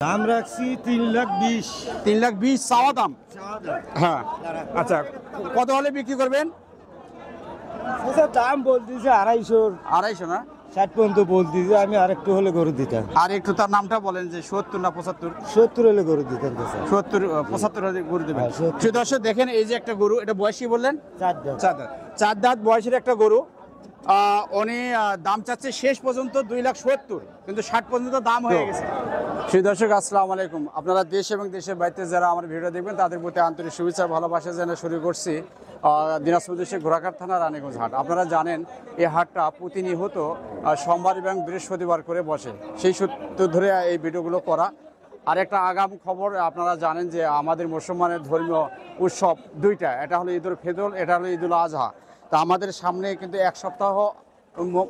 দাম রাখছি 3,20,000। 3,20,000 চাওয়া দাম। হ্যাঁ, আচ্ছা, কত হলে বিক্রি করবেন? দাম বলতেছে 250। 250 না? 60 পর্যন্ত বলতেছে, আমি আরেকটু হলে গরু দিতাম। আর একটু তার নামটা বলেন যে 70 না 75? 70 হলে গরু দিতাম। 70 75 হলে গরু দেবেন। হ্যাঁ, 70। প্রিয় দর্শক দেখেন, এই যে একটা গরু, এটা বয়সী বললেন 4 দাম। 4 দাঁত। 4 দাঁত বয়সের একটা গরু। উনি দাম চাচ্ছে শেষ পর্যন্ত 2,70,000, কিন্তু 60 পর্যন্ত দাম হয়ে গেছে। প্রিয় দর্শক আসসালামু আলাইকুম। আপনারা দেশ এবং দেশের বাইরে যারা আমার ভিডিও দেখবেন তাদের প্রতি আন্তরিক শুভেচ্ছা ভালোবাসা জানিয়ে শুরু করছি দিনাজপুর দেশের ঘোড়াঘাট থানা রানীগঞ্জ হাট। আপনারা জানেন এই হাটটা প্রতিনিয়ত সোমবার এবং বৃহস্পতিবার করে বসে, সেই সূত্র ধরে এই ভিডিওগুলো করা। আর একটা আগাম খবর, আপনারা জানেন যে আমাদের মুসলমানের ধর্মীয় উৎসব দুইটা, এটা হলো ঈদুল ফিতর, এটা হলো ঈদুল আজহা। তা আমাদের সামনে কিন্তু এক সপ্তাহ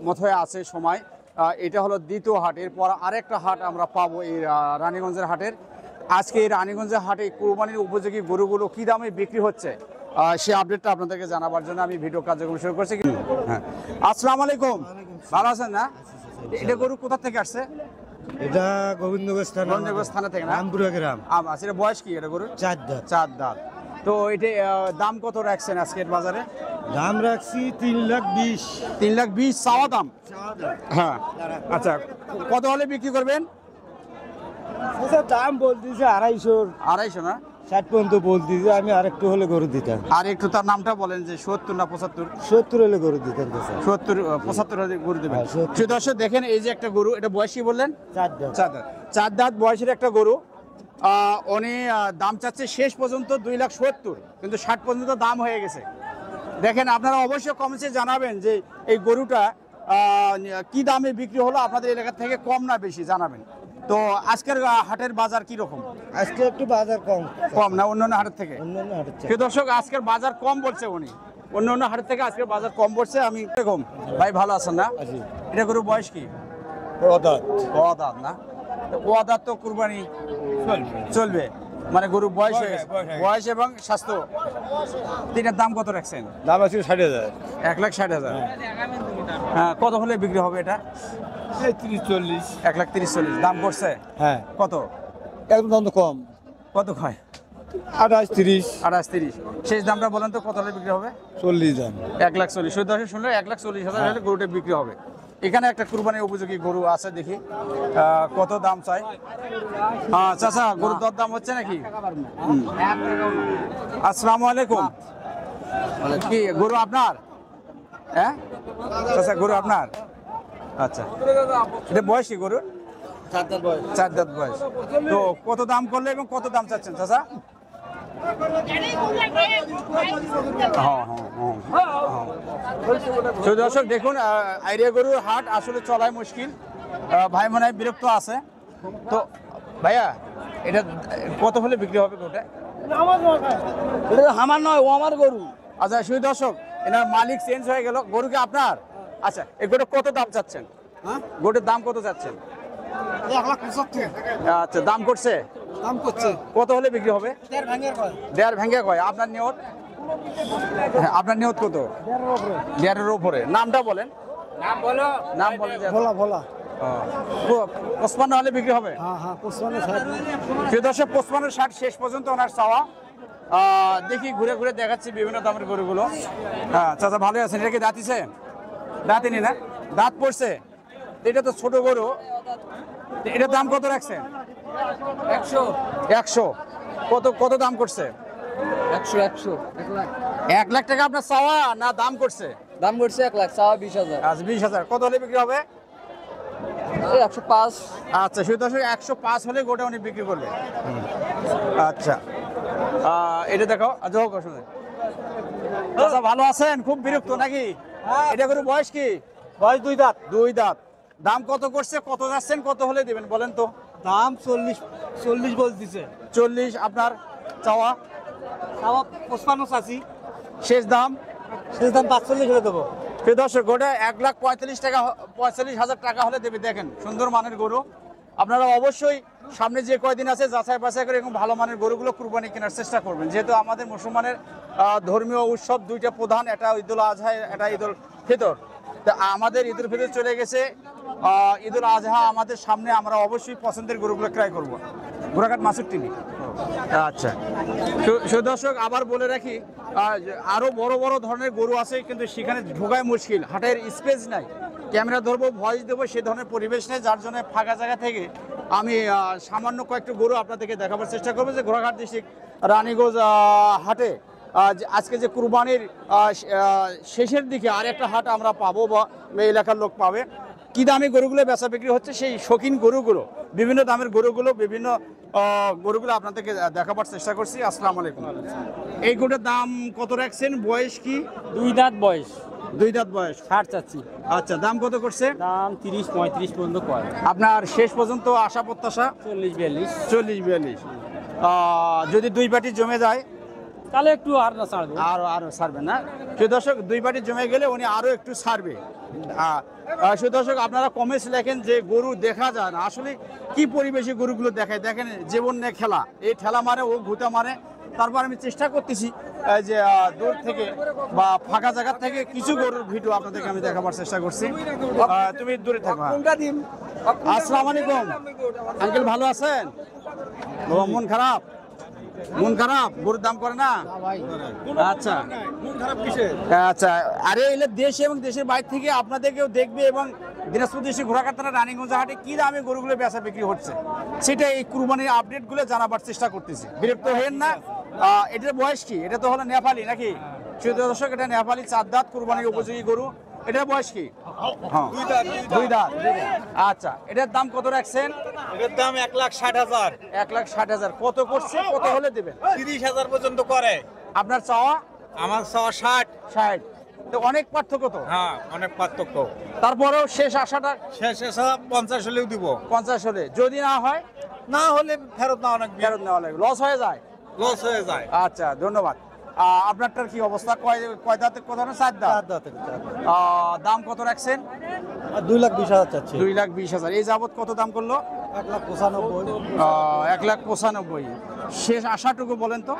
মতোই আছে সময়। এটা হলো দ্বিতীয় হাট, এরপর আরেকটা হাট আমরা পাবো এই রানীগঞ্জের হাটের। আজকে এই রানীগঞ্জের হাটে কোরবানির উপযোগী গরুগুলো কী দামে বিক্রি হচ্ছে সে আপডেটটা আপনাদেরকে জানাবার জন্য আমি ভিডিও কার্যক্রম শুরু করছি। হ্যাঁ, আসসালামু আলাইকুম, ভালো আছেন না? এটা গরু কোথা থেকে আসছে? এটা গোবিন্দগঞ্জ থানা। গোবিন্দগঞ্জ থানা থেকে না? রামপুরা গ্রাম। আচ্ছা, এটা বয়স কি এটা গরুর? 4 দাম। 4 দাঁত। তো এটা দাম কত রাখছেন আজকের বাজারে? দাম রাখছি 3,20,000। 3,20,000 চাওয়া দাম। হ্যাঁ, আচ্ছা, কত হলে বিক্রি করবেন? দাম বলতেছে 250। 250 না? 60 পর্যন্ত বলতেছে, আমি আরেকটু হলে গরু দিতাম। আর একটু তার নামটা বলেন যে 70 না 75? 70 হলে গরু দিতাম। 70 75 হলে গরু দেবেন। হ্যাঁ, 70। প্রিয় দর্শক দেখেন, এই যে একটা গরু, এটা বয়সী বললেন 4 দাম। 4 দাঁত। 4 দাঁত বয়সের একটা গরু। উনি দাম চাচ্ছে শেষ পর্যন্ত 2,70,000, কিন্তু 60 পর্যন্ত দাম হয়ে গেছে। দেখেন, আপনারা অবশ্যই কমেন্টে জানাবেন যে এই গরুটা কি দামে বিক্রি হলো, আপনাদের এলাকা থেকে কম না বেশি জানাবেন। তো আজকের হাটের বাজার কি রকম? আজকে একটু বাজার কম। কম না অন্যান্য হাটের থেকে? অন্যান্য হাটের চেয়ে। প্রিয় দর্শক, আজকের বাজার কম বলছে উনি, অন্যান্য হাটের থেকে আজকের বাজার কম পড়ছে। আমি এরকম ভাই, ভালো আছেন না? জি। এটা গরু বয়স কি? দাঁত। দাঁত না? দাঁত তো কুরবানি চলবে, মানে গরু বয়স হয়ে গেছে। বয়স এবং স্বাস্থ্য তিনের দাম কত রাখছেন? দাম আছে 60,000। 1,60,000। হ্যাঁ, কত হলে বিক্রি হবে এটা? 30-40। 1,30,40 দাম করছে। হ্যাঁ, কত? একদম দাম তো কম। কত হয়? 28-30। 28-30। শেষ দামটা বলেন তো, কত হলে বিক্রি হবে? 40 দাম। 1,40,000। শুধু দর্শক শুনলে 1,40,000 হলে গরুটা বিক্রি হবে। এখানে একটা কুরবানির উপযোগী গরু আছে, দেখি কত দাম চাই। হ্যাঁ চাচা, গরুর দর দাম হচ্ছে নাকি? আসসালামু আলাইকুম। কি গরু আপনার? হ্যাঁ চাচা, গরু আপনার? আচ্ছা, এটা বয়স কি গরুর? 4 দাঁত বয়স। তো কত দাম করলে এবং কত দাম চাচ্ছেন চাচা? দর্শক দেখুন, আইরিয়া গরুর হাট আসলে চলাই মুশকিল, ভাই মনে হয় বিরক্ত আছে। তো ভাইয়া, এটা কত হলে বিক্রি হবে গরুটা? আমার নয়, ও আমার গরু। আচ্ছা শুধু দর্শক, এনার মালিক চেঞ্জ হয়ে গেল। গরু কি আপনার? আচ্ছা, এই গরুটা কত দাম চাচ্ছেন? গরুটার দাম কত চাচ্ছেন? 1,75,000। আচ্ছা, দাম করছে? দাম করছে কত হলে বিক্রি হবে? 1.5 ভেঙে কয়। আপনার নিয়ত? আপনার নিয়ত কত? 1.5-এর উপরে। নামটা বলেন। নাম বলেন। ভোলা ভোলা। 55 হলে বিক্রি হবে? হ্যাঁ হ্যাঁ, 55-60। প্রিয় দর্শক, 55-60 শেষ পর্যন্ত ওনার চাওয়া। দেখি ঘুরে ঘুরে দেখাচ্ছি বিভিন্ন দামের গরুগুলো। হ্যাঁ চাচা, ভালো আছেন? এটা কি দাঁতিছে? দাঁতিনি না? দাঁত পড়ছে? এটা তো ছোট গরু, এটার দাম কত রাখছেন? 100। কত দাম করছে? 1 লাখ টাকা আপনার চাওয়া না দাম করছে? দাম করছে 1 লাখ, চাওয়া 20,000। আচ্ছা, 20,000। কত হলে বিক্রি হবে? 105। আচ্ছা শুধু 105 হলে গোটা উনি বিক্রি করবে। আচ্ছা, এটা দেখো। আচ্ছা হোক, অসুবিধা নেই। আচ্ছা, ভালো আছেন? খুব বিরক্ত নাকি? এটা গরু বয়স কি? বয়স 2 দাঁত। 2 দাঁত। দাম কত করছে, কত যাচ্ছেন, কত হলে দেবেন বলেন তো? দাম 40 বলতেছে। 40 আপনার চাওয়া? চাওয়া 55-80। শেষ দাম? শেষ দাম 45 হলে দেবো। প্রিয় দর্শক, গোটা 1,45,000 টাকা হলে দেবে। দেখেন, সুন্দর মানের গরু। আপনারা অবশ্যই সামনে যে কয়দিন আছে যাচাই বাছাই করে এরকম ভালো মানের গরুগুলো কুরবানি কেনার চেষ্টা করবেন, যেহেতু আমাদের মুসলমানের ধর্মীয় উৎসব দুইটা প্রধান, এটা ঈদুল আজহা, এটা ঈদুল ফিতর। তা আমাদের ঈদুল ফিতর চলে গেছে, ঈদুল আজহা আমাদের সামনে, আমরা অবশ্যই পছন্দের গরুগুলো ক্রয় করব। ঘোড়াঘাট মাসুর টিভি। আচ্ছা, দর্শক আবার বলে রাখি, আরো বড় বড় ধরনের গরু আছে, কিন্তু সেখানে ঢোকায় মুশকিল, হাটের স্পেস নাই, ক্যামেরা ধরবো, ভয়েস দেবো, সে ধরনের পরিবেশ নেই, যার জন্য ফাঁকা জায়গা থেকে আমি সামান্য কয়েকটা গরু আপনাদেরকে দেখাবার চেষ্টা করবো। যে ঘোড়াঘাট ডিস্ট্রিক্ট রানীগঞ্জ হাটে আজকে যে কুরবানির শেষের দিকে আরেকটা হাট আমরা পাবো, বা এই এলাকার লোক পাবে। কি দামে গরুগুলো বেচা বিক্রি হচ্ছে, সেই শৌখিন গরুগুলো, বিভিন্ন দামের গরুগুলো, বিভিন্ন গরুগুলো আপনাদেরকে দেখাবার চেষ্টা করছি। আসসালামু আলাইকুম। এই গরুটার দাম কত রাখছেন, বয়স কি? 2 দাঁত বয়স, 2 দাঁত বয়স। 60 চাচ্ছি। আচ্ছা, দাম কত করছে? দাম 30-35 পর্যন্ত কয়। আপনার শেষ পর্যন্ত আশা প্রত্যাশা? 40-42। 40-42। যদি 2 পাটি জমে যায় তাহলে একটু আর না ছাড়বো। আরো ছাড়বে না? দর্শক, 2 পাটি জমে গেলে উনি আরো একটু ছাড়বে। দর্শক, আপনারা কমেন্টস লেখেন যে গরু দেখা যায় না, আসলে কি পরিবেশে গরুগুলো দেখায়। দেখেন, জীবন নিয়ে খেলা, এই ঠেলা মারে, ও ঘুটা মারে। তারপর আমি চেষ্টা করতেছি যে দূর থেকে বা ফাঁকা জায়গা থেকে কিছু গরুর ভিডিও আপনাদেরকে আমি দেখাবার চেষ্টা করছি। তুমি দূরে থাকো। আসসালামু আলাইকুম আঙ্কেল, ভালো আছেন? বাবা, মন খারাপ? মন খারাপ, গরুর দাম করে না? আচ্ছা আচ্ছা, আরে এলে দেশ এবং দেশের বাইরে থেকে আপনাদেরকেও দেখবে, এবং দিনাজপুর ডিস্ট্রিক্ট ঘোড়াঘাট থানা রানীগঞ্জ হাটে কি দামে গরুগুলো বেচা বিক্রি হচ্ছে, সেটা এই কুরবানির আপডেটগুলো জানাবার চেষ্টা করতেছি। বিরক্ত হবেন না। এটার বয়স কি? এটা তো হলো নেপালি নাকি? দর্শক, এটা নেপালি 4 দাঁত কুরবানির উপযোগী গরু। এটার বয়স কি? হ্যাঁ, 2 দাঁত। আচ্ছা, এটার দাম কত রাখছেন? এর দাম 1,60,000। 1,60,000। কত করছে, কত হলে দেবেন? 30,000 পর্যন্ত করে। আপনার চাওয়া? আমার 60। 60। তো অনেক পার্থক্য তো। হ্যাঁ, অনেক পার্থক্য। তারপরেও শেষ আশাটা শেষে 50 হলেও দিব। 50 হলে, যদি না হয় না হলে ফেরত না, অনেক ফেরত নেওয়া লাগবে, লস হয়ে যায়। লস হয়ে যায়। আচ্ছা, ধন্যবাদ। আপনারটার কি অবস্থা? কয় দাঁতের কথা? 4 দাঁত। দাম কত রাখছেন? 2,20,000 চাচ্ছি। 2,20,000। এই যাবত কত দাম করলো? 1,95,000। 1,95,000। শেষ আশাটুকু বলেন তো।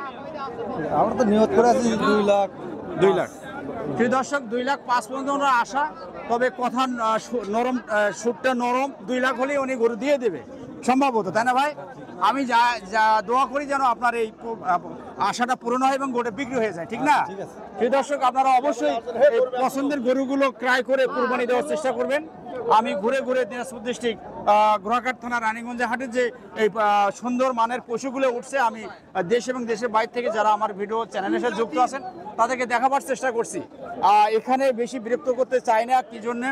আমরা তো নিয়ত করে আছি 2 লাখ। 2 লাখ। প্রিয় দর্শক, 2,05,000 পর্যন্ত ওনার আশা। তবে কথা নরম, সুরটা নরম। 2 লাখ হলেই উনি গরু দিয়ে দেবে সম্ভবত, তাই না ভাই? আমি যা দোয়া করি যেন আপনার এই আশাটা পূরণ হয় এবং গোটা বিক্রি হয়ে যায়, ঠিক না? প্রিয় দর্শক, আপনারা অবশ্যই এই পছন্দের গরুগুলো ক্রয় করে কুরবানি দেওয়ার চেষ্টা করবেন। আমি ঘুরে ঘুরে দিনাজপুর ডিস্ট্রিক্ট ঘোড়াঘাট থানা রানীগঞ্জ হাটের যে এই সুন্দর মানের পশুগুলো উঠছে, আমি দেশ এবং দেশের বাইরে থেকে যারা আমার ভিডিও চ্যানেলের সাথে যুক্ত আছেন তাদেরকে দেখাবার চেষ্টা করছি। এখানে বেশি বিরক্ত করতে চাই না, কি জন্যে?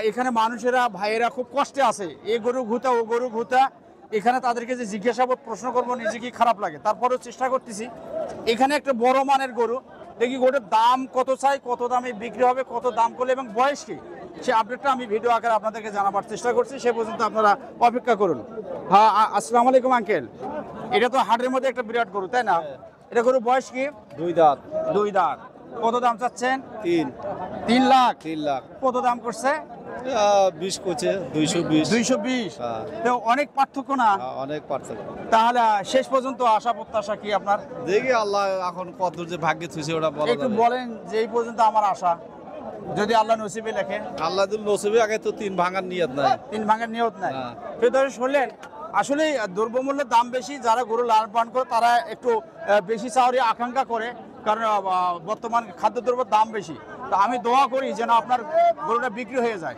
এখানে মানুষেরা, ভাইয়েরা খুব কষ্টে আছে, এ গরু ঘুতা, ও গরু ঘুতা। এখানে তাদেরকে যে জিজ্ঞাসাবাদ প্রশ্ন করবো, নিজেকে খারাপ লাগে। তারপরেও চেষ্টা করতেছি। এখানে একটা বড় মানের গরু, দেখি গরুর দাম কত চাই, কত দামে বিক্রি হবে, কত দাম করলে এবং বয়স কি, সে আপডেটটা আমি ভিডিও আকারে আপনাদেরকে জানাবার চেষ্টা করছি। সে পর্যন্ত আপনারা অপেক্ষা করুন। হ্যাঁ, আসসালামু আলাইকুম আঙ্কেল। এটা তো হাটের মধ্যে একটা বিরাট গরু, তাই না? এটা গরু বয়স কি? 2 দাঁত। 2 দাঁত। কত দাম চাচ্ছেন? 3 লাখ। 3 লাখ। কত দাম করছে? 20 কোচে 220। 220। হ্যাঁ। তো অনেক পার্থক্য না? অনেক পার্থক্য। তাহলে শেষ পর্যন্ত আশা প্রত্যাশা কি আপনার? দেখি আল্লাহ এখন কত যে ভাগ্যে থুইছে ওটা বলা একটু যাবে। বলেন যে এই পর্যন্ত আমার আশা, যদি আল্লাহ নসিবে লেখে। আল্লাহ দিল নসিবে, আগে তো 3 ভাঙার নিয়ত নাই। 3 ভাঙের নিয়ত নাই। হ্যাঁ। সেটা শুনলেন, আসলে দ্রব্যমূল্যের দাম বেশি, যারা গরু লালন পালন করে তারা একটু বেশি চাওয়ারই আকাঙ্ক্ষা করে, কারণ বর্তমান খাদ্যদ্রব্যের দাম বেশি। তো আমি দোয়া করি যেন আপনার গরুটা বিক্রি হয়ে যায়।